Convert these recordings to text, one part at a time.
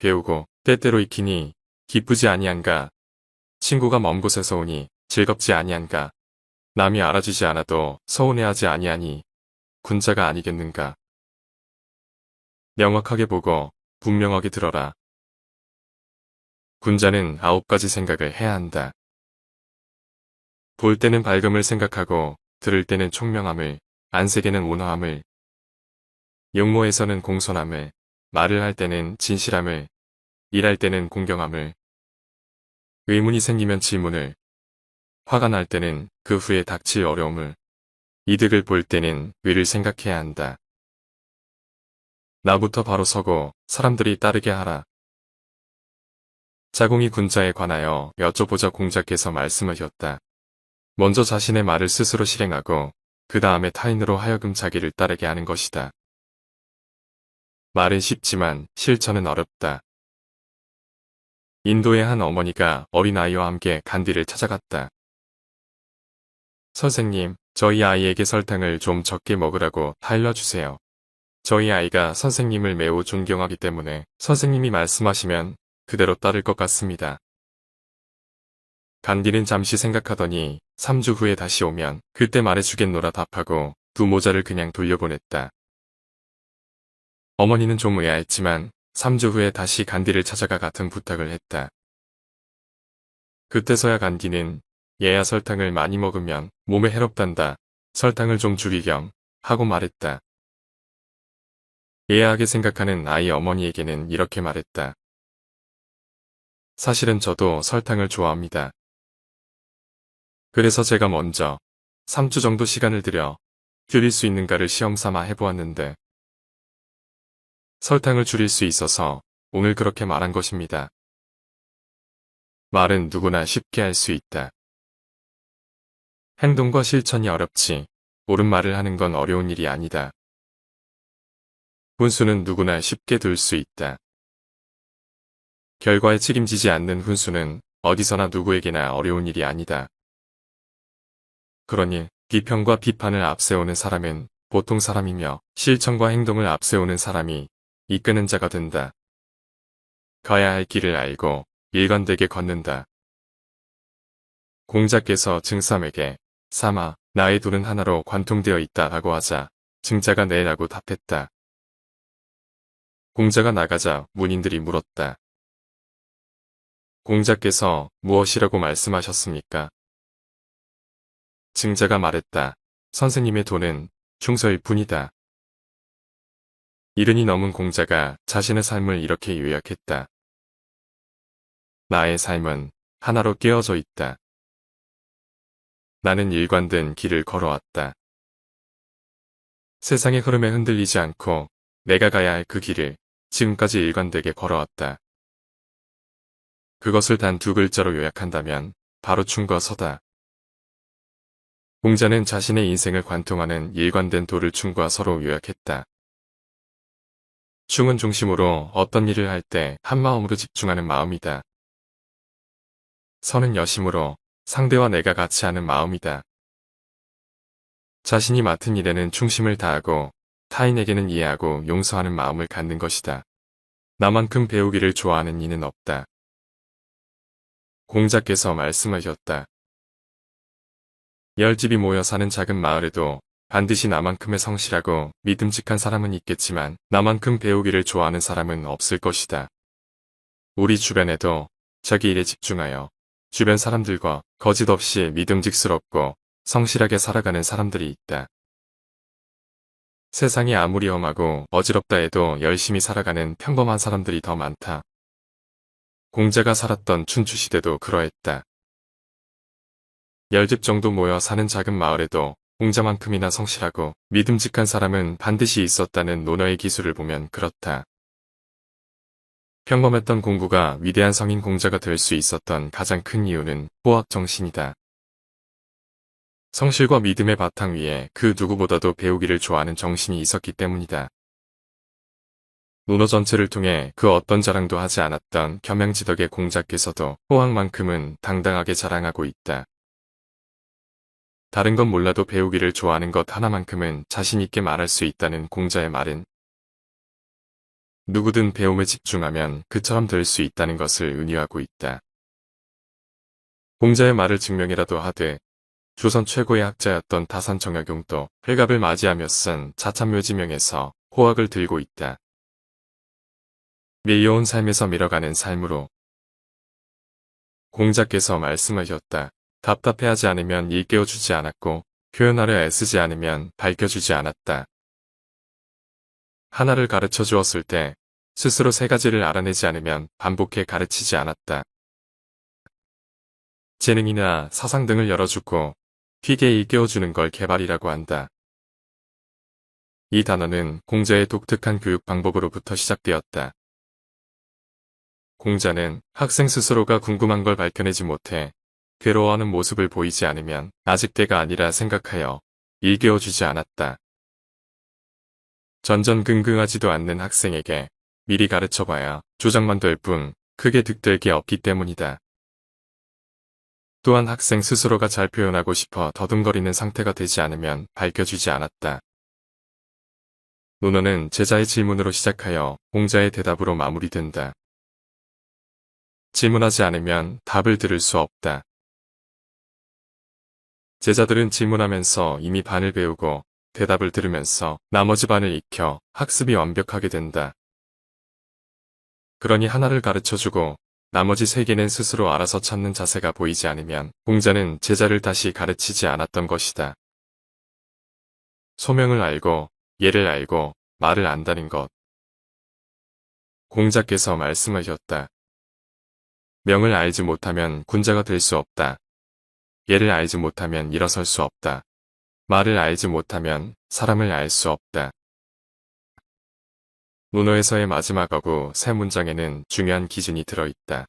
배우고 때때로 익히니 기쁘지 아니한가. 친구가 먼 곳에서 오니 즐겁지 아니한가. 남이 알아주지 않아도 서운해하지 아니하니 군자가 아니겠는가. 명확하게 보고 분명하게 들어라. 군자는 9가지 생각을 해야 한다. 볼 때는 밝음을 생각하고 들을 때는 총명함을, 안색에는 온화함을, 용모에서는 공손함을, 말을 할 때는 진실함을, 일할 때는 공경함을, 의문이 생기면 질문을, 화가 날 때는 그 후에 닥칠 어려움을, 이득을 볼 때는 의를 생각해야 한다. 나부터 바로 서고 사람들이 따르게 하라. 자공이 군자에 관하여 여쭤보자 공자께서 말씀을 하셨다. 먼저 자신의 말을 스스로 실행하고 그 다음에 타인으로 하여금 자기를 따르게 하는 것이다. 말은 쉽지만 실천은 어렵다. 인도의 한 어머니가 어린아이와 함께 간디를 찾아갔다. 선생님, 저희 아이에게 설탕을 좀 적게 먹으라고 알려주세요. 저희 아이가 선생님을 매우 존경하기 때문에 선생님이 말씀하시면 그대로 따를 것 같습니다. 간디는 잠시 생각하더니 3주 후에 다시 오면 그때 말해주겠노라 답하고 두 모자를 그냥 돌려보냈다. 어머니는 좀 의아했지만 3주 후에 다시 간디를 찾아가 같은 부탁을 했다. 그때서야 간디는 얘야 설탕을 많이 먹으면 몸에 해롭단다. 설탕을 좀 줄이렴 하고 말했다. 예야하게 생각하는 아이 어머니에게는 이렇게 말했다. 사실은 저도 설탕을 좋아합니다. 그래서 제가 먼저 3주 정도 시간을 들여 줄일 수 있는가를 시험삼아 해보았는데 설탕을 줄일 수 있어서 오늘 그렇게 말한 것입니다. 말은 누구나 쉽게 할 수 있다. 행동과 실천이 어렵지 옳은 말을 하는 건 어려운 일이 아니다. 훈수는 누구나 쉽게 둘 수 있다. 결과에 책임지지 않는 훈수는 어디서나 누구에게나 어려운 일이 아니다. 그러니 비평과 비판을 앞세우는 사람은 보통 사람이며 실천과 행동을 앞세우는 사람이 이끄는 자가 된다. 가야 할 길을 알고 일관되게 걷는다. 공자께서 증삼에게 삼아 나의 둘은 하나로 관통되어 있다라고 하자 증자가 네라고 답했다. 공자가 나가자 문인들이 물었다. 공자께서 무엇이라고 말씀하셨습니까? 증자가 말했다. 선생님의 도는 충서일 뿐이다. 이른이 넘은 공자가 자신의 삶을 이렇게 요약했다. 나의 삶은 하나로 깨어져 있다. 나는 일관된 길을 걸어왔다. 세상의 흐름에 흔들리지 않고 내가 가야 할 그 길을 지금까지 일관되게 걸어왔다. 그것을 단 두 글자로 요약한다면 바로 충과서다. 공자는 자신의 인생을 관통하는 일관된 도를 충과 서로 요약했다. 충은 중심으로 어떤 일을 할 때 한마음으로 집중하는 마음이다. 서는 여심으로 상대와 내가 같이 하는 마음이다. 자신이 맡은 일에는 충심을 다하고 타인에게는 이해하고 용서하는 마음을 갖는 것이다. 나만큼 배우기를 좋아하는 이는 없다. 공자께서 말씀하셨다. 10집이 모여 사는 작은 마을에도 반드시 나만큼의 성실하고 믿음직한 사람은 있겠지만 나만큼 배우기를 좋아하는 사람은 없을 것이다. 우리 주변에도 자기 일에 집중하여 주변 사람들과 거짓 없이 믿음직스럽고 성실하게 살아가는 사람들이 있다. 세상이 아무리 험하고 어지럽다 해도 열심히 살아가는 평범한 사람들이 더 많다. 공자가 살았던 춘추시대도 그러했다. 10집 정도 모여 사는 작은 마을에도 공자만큼이나 성실하고 믿음직한 사람은 반드시 있었다는 논어의 기술을 보면 그렇다. 평범했던 공부가 위대한 성인 공자가 될 수 있었던 가장 큰 이유는 호학 정신이다. 성실과 믿음의 바탕 위에 그 누구보다도 배우기를 좋아하는 정신이 있었기 때문이다. 논어 전체를 통해 그 어떤 자랑도 하지 않았던 겸양지덕의 공자께서도 호학만큼은 당당하게 자랑하고 있다. 다른 건 몰라도 배우기를 좋아하는 것 하나만큼은 자신 있게 말할 수 있다는 공자의 말은 누구든 배움에 집중하면 그처럼 될 수 있다는 것을 은유하고 있다. 공자의 말을 증명이라도 하되 조선 최고의 학자였던 다산 정약용도 회갑을 맞이하며 쓴 자참묘지명에서 호학을 들고 있다. 밀려온 삶에서 밀어가는 삶으로. 공자께서 말씀하셨다. 답답해하지 않으면 일깨워주지 않았고 표현하려 애쓰지 않으면 밝혀주지 않았다. 하나를 가르쳐 주었을 때 스스로 세 가지를 알아내지 않으면 반복해 가르치지 않았다. 재능이나 사상 등을 열어주고 튀게 일깨워주는 걸 개발이라고 한다. 이 단어는 공자의 독특한 교육 방법으로부터 시작되었다. 공자는 학생 스스로가 궁금한 걸 밝혀내지 못해 괴로워하는 모습을 보이지 않으면 아직 때가 아니라 생각하여 일깨워주지 않았다. 전전긍긍하지도 않는 학생에게 미리 가르쳐봐야 조작만 될 뿐 크게 득될 게 없기 때문이다. 또한 학생 스스로가 잘 표현하고 싶어 더듬거리는 상태가 되지 않으면 밝혀주지 않았다. 논어는 제자의 질문으로 시작하여 공자의 대답으로 마무리된다. 질문하지 않으면 답을 들을 수 없다. 제자들은 질문하면서 이미 반을 배우고 대답을 들으면서 나머지 반을 익혀 학습이 완벽하게 된다. 그러니 하나를 가르쳐주고 나머지 세 개는 스스로 알아서 찾는 자세가 보이지 않으면 공자는 제자를 다시 가르치지 않았던 것이다. 소명을 알고 예를 알고 말을 안다는 것. 공자께서 말씀하셨다. 명을 알지 못하면 군자가 될 수 없다. 예를 알지 못하면 일어설 수 없다. 말을 알지 못하면 사람을 알 수 없다. 논어에서의 마지막 어구 세 문장에는 중요한 기준이 들어있다.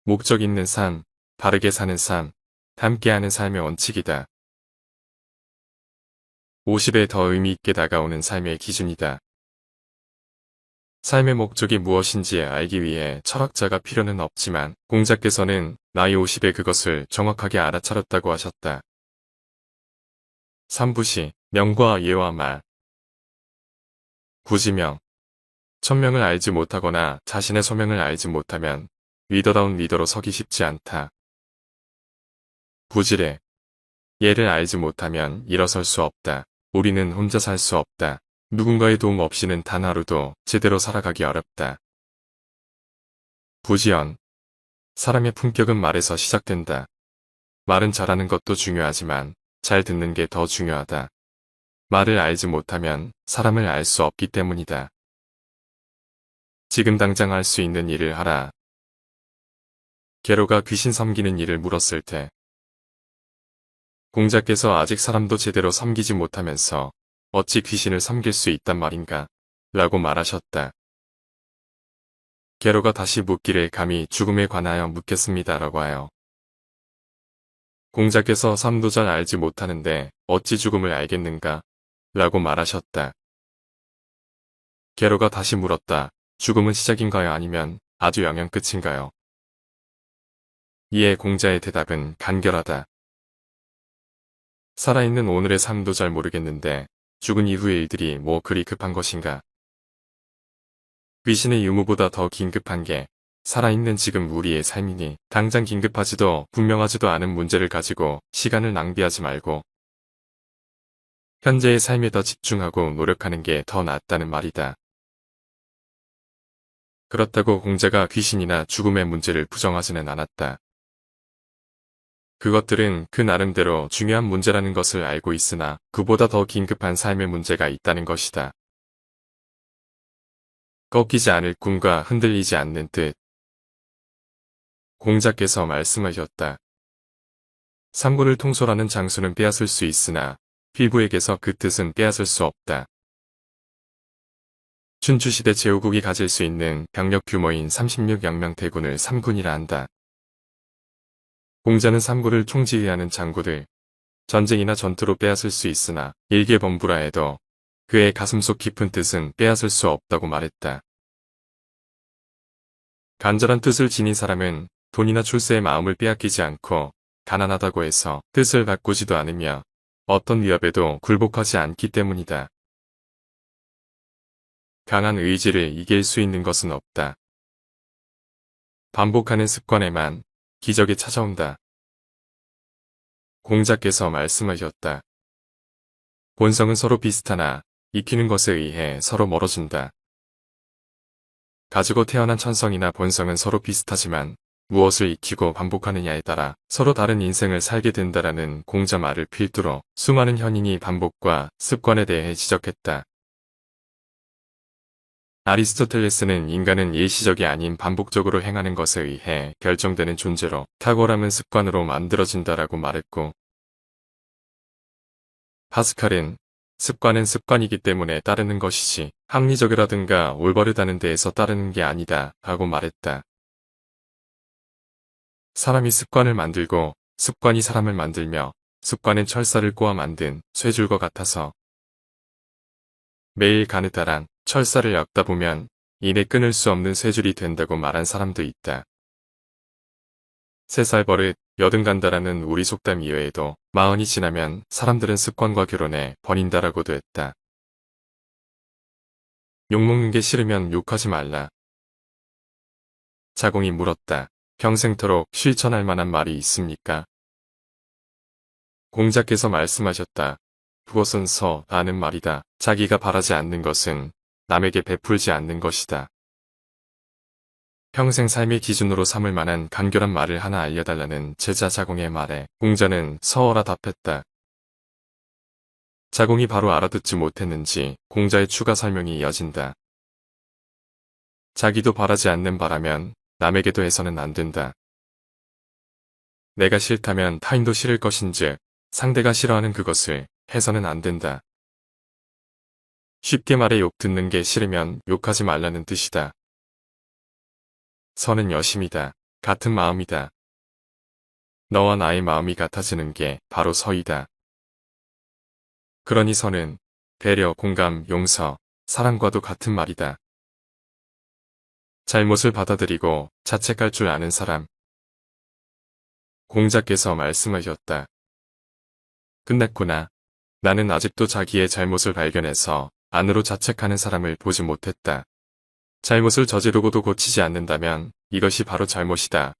목적 있는 삶, 바르게 사는 삶, 함께하는 삶의 원칙이다. 50에 더 의미 있게 다가오는 삶의 기준이다. 삶의 목적이 무엇인지 알기 위해 철학자가 필요는 없지만 공자께서는 나이 50에 그것을 정확하게 알아차렸다고 하셨다. 3부시, 명과 예와 말. 부지명. 천명을 알지 못하거나 자신의 소명을 알지 못하면 리더다운 리더로 서기 쉽지 않다. 부지례. 예를 알지 못하면 일어설 수 없다. 우리는 혼자 살 수 없다. 누군가의 도움 없이는 단 하루도 제대로 살아가기 어렵다. 부지언. 사람의 품격은 말에서 시작된다. 말은 잘하는 것도 중요하지만 잘 듣는 게 더 중요하다. 말을 알지 못하면 사람을 알 수 없기 때문이다. 지금 당장 할 수 있는 일을 하라. 계로가 귀신 섬기는 일을 물었을 때 공자께서 아직 사람도 제대로 섬기지 못하면서 어찌 귀신을 섬길 수 있단 말인가? 라고 말하셨다. 계로가 다시 묻기를 감히 죽음에 관하여 묻겠습니다. 라고 하여 공자께서 삶도 잘 알지 못하는데 어찌 죽음을 알겠는가? 라고 말하셨다. 계로가 다시 물었다. 죽음은 시작인가요? 아니면 아주 영영 끝인가요? 이에 공자의 대답은 간결하다. 살아있는 오늘의 삶도 잘 모르겠는데 죽은 이후의 일들이 뭐 그리 급한 것인가? 귀신의 유무보다 더 긴급한 게 살아있는 지금 우리의 삶이니 당장 긴급하지도 분명하지도 않은 문제를 가지고 시간을 낭비하지 말고 현재의 삶에 더 집중하고 노력하는 게 더 낫다는 말이다. 그렇다고 공자가 귀신이나 죽음의 문제를 부정하지는 않았다. 그것들은 그 나름대로 중요한 문제라는 것을 알고 있으나 그보다 더 긴급한 삶의 문제가 있다는 것이다. 꺾이지 않을 꿈과 흔들리지 않는 뜻. 공자께서 말씀하셨다. 삼군을 통솔하는 장수는 빼앗을 수 있으나 필부에게서 그 뜻은 빼앗을 수 없다. 춘추시대 제후국이 가질 수 있는 병력 규모인 36영명 대군을 삼군이라 한다. 공자는 삼군을 총지휘하는 장구들, 전쟁이나 전투로 빼앗을 수 있으나 일개범부라 해도 그의 가슴속 깊은 뜻은 빼앗을 수 없다고 말했다. 간절한 뜻을 지닌 사람은 돈이나 출세의 마음을 빼앗기지 않고 가난하다고 해서 뜻을 바꾸지도 않으며 어떤 위협에도 굴복하지 않기 때문이다. 강한 의지를 이길 수 있는 것은 없다. 반복하는 습관에만 기적이 찾아온다. 공자께서 말씀하셨다. 본성은 서로 비슷하나 익히는 것에 의해 서로 멀어진다. 가지고 태어난 천성이나 본성은 서로 비슷하지만 무엇을 익히고 반복하느냐에 따라 서로 다른 인생을 살게 된다라는 공자 말을 필두로 수많은 현인이 반복과 습관에 대해 지적했다. 아리스토텔레스는 인간은 일시적이 아닌 반복적으로 행하는 것에 의해 결정되는 존재로 탁월함은 습관으로 만들어진다라고 말했고, 파스칼은 습관은 습관이기 때문에 따르는 것이지 합리적이라든가 올바르다는 데에서 따르는 게 아니다 라고 말했다. 사람이 습관을 만들고 습관이 사람을 만들며 습관은 철사를 꼬아 만든 쇠줄과 같아서 매일 가느다란 철사를 엮다 보면 이내 끊을 수 없는 쇠줄이 된다고 말한 사람도 있다. 3살 버릇 여든 간다라는 우리 속담 이외에도 40이 지나면 사람들은 습관과 결혼해 버린다라고도 했다. 욕먹는 게 싫으면 욕하지 말라. 자공이 물었다. 평생토록 실천할 만한 말이 있습니까? 공자께서 말씀하셨다. 그것은 서라는 말이다. 자기가 바라지 않는 것은 남에게 베풀지 않는 것이다. 평생 삶의 기준으로 삼을 만한 간결한 말을 하나 알려달라는 제자 자공의 말에 공자는 서어라 답했다. 자공이 바로 알아듣지 못했는지 공자의 추가 설명이 이어진다. 자기도 바라지 않는 바라면 남에게도 해서는 안 된다. 내가 싫다면 타인도 싫을 것인즉 상대가 싫어하는 그것을 해서는 안 된다. 쉽게 말해 욕 듣는 게 싫으면 욕하지 말라는 뜻이다. 서는 여심이다. 같은 마음이다. 너와 나의 마음이 같아지는 게 바로 서이다. 그러니 서는 배려, 공감, 용서, 사랑과도 같은 말이다. 잘못을 받아들이고 자책할 줄 아는 사람. 공자께서 말씀하셨다. 끝났구나. 나는 아직도 자기의 잘못을 발견해서 안으로 자책하는 사람을 보지 못했다. 잘못을 저지르고도 고치지 않는다면 이것이 바로 잘못이다.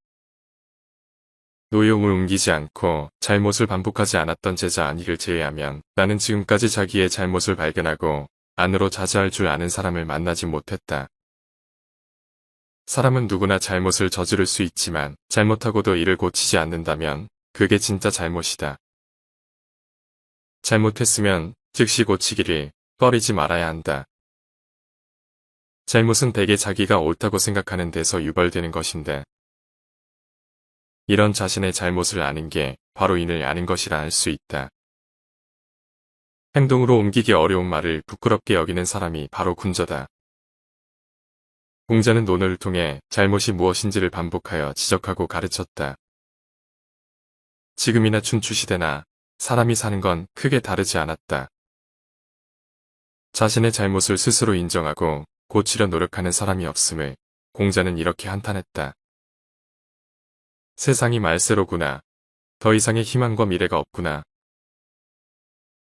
노용을 옮기지 않고 잘못을 반복하지 않았던 제자 안희를 제외하면 나는 지금까지 자기의 잘못을 발견하고 안으로 자제할 줄 아는 사람을 만나지 못했다. 사람은 누구나 잘못을 저지를 수 있지만 잘못하고도 이를 고치지 않는다면 그게 진짜 잘못이다. 잘못했으면 즉시 고치기를 꺼리지 말아야 한다. 잘못은 대개 자기가 옳다고 생각하는 데서 유발되는 것인데 이런 자신의 잘못을 아는 게 바로 인을 아는 것이라 할 수 있다. 행동으로 옮기기 어려운 말을 부끄럽게 여기는 사람이 바로 군자다. 공자는 논어를 통해 잘못이 무엇인지를 반복하여 지적하고 가르쳤다. 지금이나 춘추시대나 사람이 사는 건 크게 다르지 않았다. 자신의 잘못을 스스로 인정하고 고치려 노력하는 사람이 없음을 공자는 이렇게 한탄했다. 세상이 말세로구나. 더 이상의 희망과 미래가 없구나.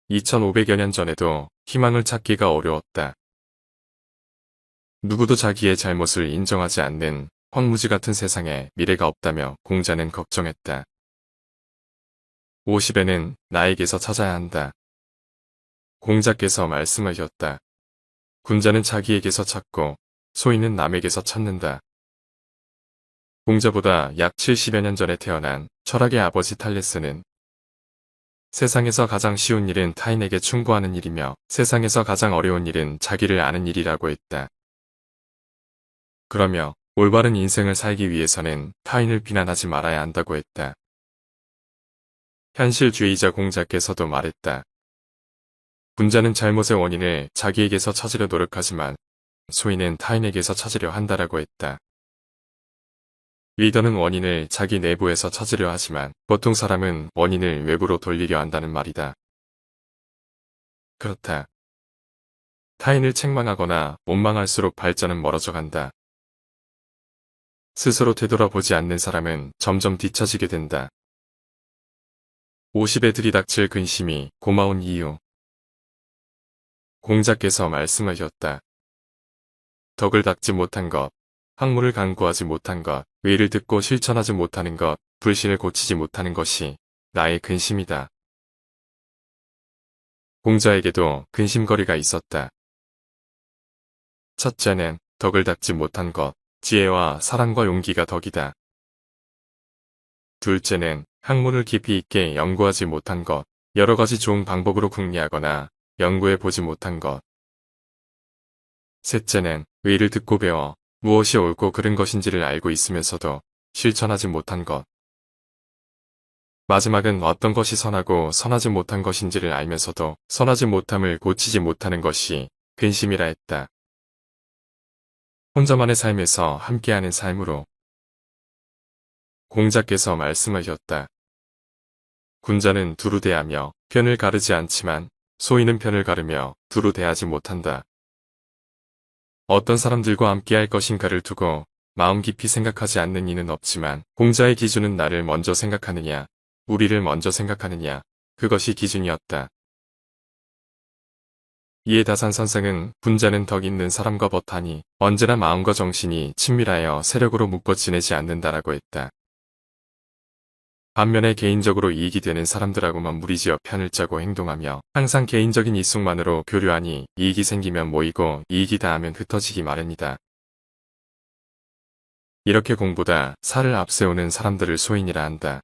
2500여 년 전에도 희망을 찾기가 어려웠다. 누구도 자기의 잘못을 인정하지 않는 황무지 같은 세상에 미래가 없다며 공자는 걱정했다. 50에는 나에게서 찾아야 한다. 공자께서 말씀하셨다. 군자는 자기에게서 찾고 소인은 남에게서 찾는다. 공자보다 약 70여 년 전에 태어난 철학의 아버지 탈레스는 세상에서 가장 쉬운 일은 타인에게 충고하는 일이며 세상에서 가장 어려운 일은 자기를 아는 일이라고 했다. 그러며 올바른 인생을 살기 위해서는 타인을 비난하지 말아야 한다고 했다. 현실주의자 공자께서도 말했다. 군자는 잘못의 원인을 자기에게서 찾으려 노력하지만 소인은 타인에게서 찾으려 한다라고 했다. 리더는 원인을 자기 내부에서 찾으려 하지만 보통 사람은 원인을 외부로 돌리려 한다는 말이다. 그렇다. 타인을 책망하거나 원망할수록 발전은 멀어져 간다. 스스로 되돌아보지 않는 사람은 점점 뒤처지게 된다. 50에 들이닥칠 근심이 고마운 이유. 공자께서 말씀하셨다. 덕을 닦지 못한 것, 학문을 강구하지 못한 것, 의를 듣고 실천하지 못하는 것, 불신을 고치지 못하는 것이 나의 근심이다. 공자에게도 근심거리가 있었다. 첫째는 덕을 닦지 못한 것, 지혜와 사랑과 용기가 덕이다. 둘째는 학문을 깊이 있게 연구하지 못한 것, 여러 가지 좋은 방법으로 궁리하거나 연구해 보지 못한 것. 셋째는 의를 듣고 배워 무엇이 옳고 그른 것인지를 알고 있으면서도 실천하지 못한 것. 마지막은 어떤 것이 선하고 선하지 못한 것인지를 알면서도 선하지 못함을 고치지 못하는 것이 근심이라 했다. 혼자만의 삶에서 함께하는 삶으로. 공자께서 말씀하셨다. 군자는 두루 대하며 편을 가르지 않지만 소인은 편을 가르며 두루 대하지 못한다. 어떤 사람들과 함께할 것인가를 두고 마음 깊이 생각하지 않는 이는 없지만 공자의 기준은 나를 먼저 생각하느냐, 우리를 먼저 생각하느냐, 그것이 기준이었다. 이에 다산 선생은 군자는 덕 있는 사람과 벗하니 언제나 마음과 정신이 친밀하여 세력으로 묶어 지내지 않는다라고 했다. 반면에 개인적으로 이익이 되는 사람들하고만 무리지어 편을 짜고 행동하며 항상 개인적인 이익만으로 교류하니 이익이 생기면 모이고 이익이 다하면 흩어지기 마련이다. 이렇게 공보다 사를 앞세우는 사람들을 소인이라 한다.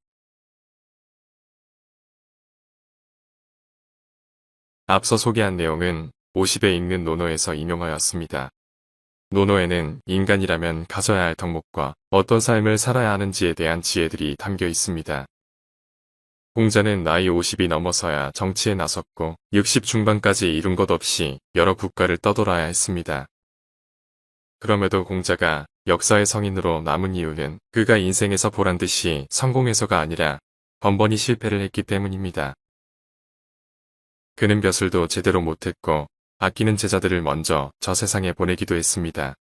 앞서 소개한 내용은 50에 읽는 논어에서 인용하였습니다. 논어에는 인간이라면 가져야 할 덕목과 어떤 삶을 살아야 하는지에 대한 지혜들이 담겨 있습니다. 공자는 나이 50이 넘어서야 정치에 나섰고 60 중반까지 이룬 것 없이 여러 국가를 떠돌아야 했습니다. 그럼에도 공자가 역사의 성인으로 남은 이유는 그가 인생에서 보란듯이 성공해서가 아니라 번번이 실패를 했기 때문입니다. 그는 벼슬도 제대로 못했고 아끼는 제자들을 먼저 저 세상에 보내기도 했습니다.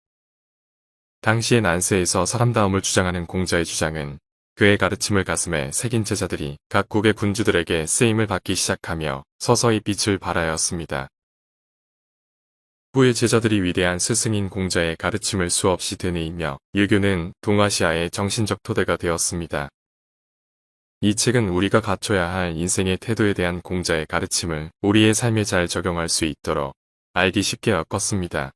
당시의 난세에서 사람다움을 주장하는 공자의 주장은 그의 가르침을 가슴에 새긴 제자들이 각국의 군주들에게 쓰임을 받기 시작하며 서서히 빛을 발하였습니다. 후에 제자들이 위대한 스승인 공자의 가르침을 수없이 되뇌이며 유교는 동아시아의 정신적 토대가 되었습니다. 이 책은 우리가 갖춰야 할 인생의 태도에 대한 공자의 가르침을 우리의 삶에 잘 적용할 수 있도록 알기 쉽게 엮었습니다.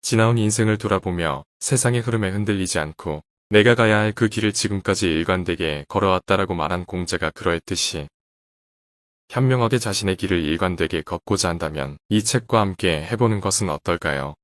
지나온 인생을 돌아보며 세상의 흐름에 흔들리지 않고 내가 가야 할 그 길을 지금까지 일관되게 걸어왔다라고 말한 공자가 그러했듯이 현명하게 자신의 길을 일관되게 걷고자 한다면 이 책과 함께 해보는 것은 어떨까요?